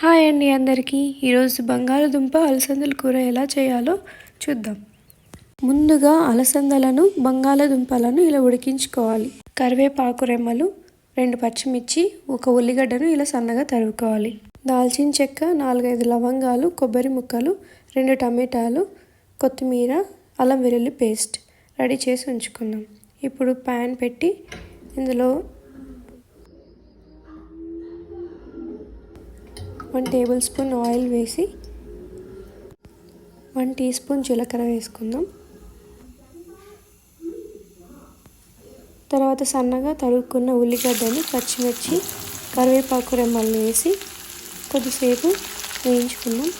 Hi అండి అందరికీ. ఈరోజు బంగాళదుంప అలసందల కూర ఎలా చేయాలో చూద్దాం. ముందుగా అలసందలను బంగాళదుంపలను ఇలా ఉడికించుకోవాలి. కరివేపాకు రెమ్మలు, 2 పచ్చిమిర్చి, 1 ఉల్లిగడ్డను ఇలా సన్నగా తరుముకోవాలి. దాల్చిన చెక్క, 4-5 లవంగాలు, కొబ్బరి ముక్కలు, 2 టమాటాలు, కొత్తిమీర, అల్లం వెల్లుల్లి పేస్ట్ రెడీ చేసి ఉంచుకుందాం. ఇప్పుడు ప్యాన్ పెట్టి ఇందులో 1 టేబుల్ స్పూన్ ఆయిల్ వేసి 1 టీ స్పూన్ జీలకర్ర వేసుకుందాం. తర్వాత సన్నగా తరుక్కున్న ఉల్లిగడ్డని, పచ్చిమిర్చి, కరివేపాకు రెమ్మలు వేసి కొద్దిసేపు వేయించుకుందాం.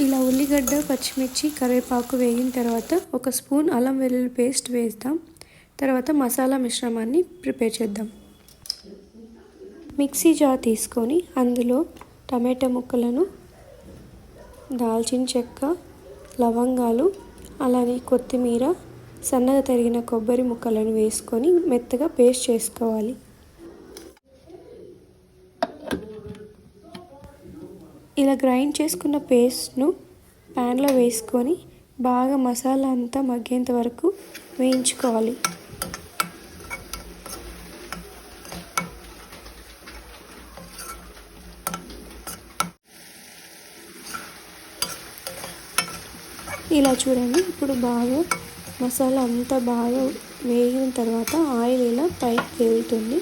ఇలా ఉల్లిగడ్డ, పచ్చిమిర్చి, కరివేపాకు వేగిన తర్వాత 1 స్పూన్ అల్లం వెల్లుల్లి పేస్ట్ వేద్దాం. తర్వాత మసాలా మిశ్రమాన్ని ప్రిపేర్ చేద్దాం. మిక్సీ జార్ తీసుకొని అందులో టమాటా ముక్కలను, దాల్చిన చెక్క, లవంగాలు, అలానే కొత్తిమీర, సన్నగా తరిగిన కొబ్బరి ముక్కలను వేసుకొని మెత్తగా పేస్ట్ చేసుకోవాలి. ఇలా గ్రైండ్ చేసుకున్న పేస్ట్ను ప్యాన్లో వేసుకొని బాగా మసాలా అంతా మగ్గేంత వరకు వేయించుకోవాలి. ఇలా చూడండి. ఇప్పుడు బాగా మసాలా అంతా బాగా వేగిన తర్వాత ఆయిల్ ఇలా పైకి తేలుతుంది.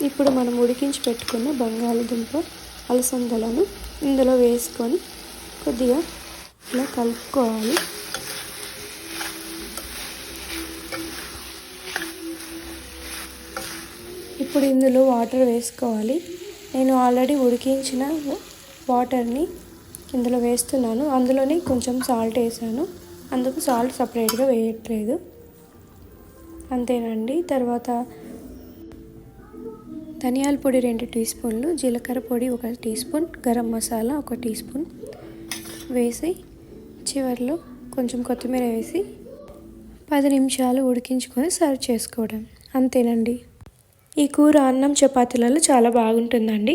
ఇప్పుడు మనం ఉడికించి పెట్టుకున్న బంగాళదుంప అలసందలను ఇందులో వేసుకొని కొద్దిగా ఇలా కలుపుకోవాలి. ఇప్పుడు ఇందులో వాటర్ వేసుకోవాలి. నేను ఆల్రెడీ ఉడికించిన వాటర్ని ఇందులో వేస్తున్నాను. అందులోనే కొంచెం సాల్ట్ వేసాను, అందుకు సాల్ట్ సపరేట్గా వేయట్లేదు. అంతేనండి. తర్వాత ధనియాల పొడి 2 టీ స్పూన్లు, జీలకర్ర పొడి 1 teaspoon, garam masala 1 teaspoon వేసి చివరిలో కొంచెం కొత్తిమీర వేసి 10 నిమిషాలు ఉడికించుకొని సర్వ్ చేసుకోవడం. అంతేనండి. ఈ కూర అన్నం చపాతీలలో చాలా బాగుంటుందండి.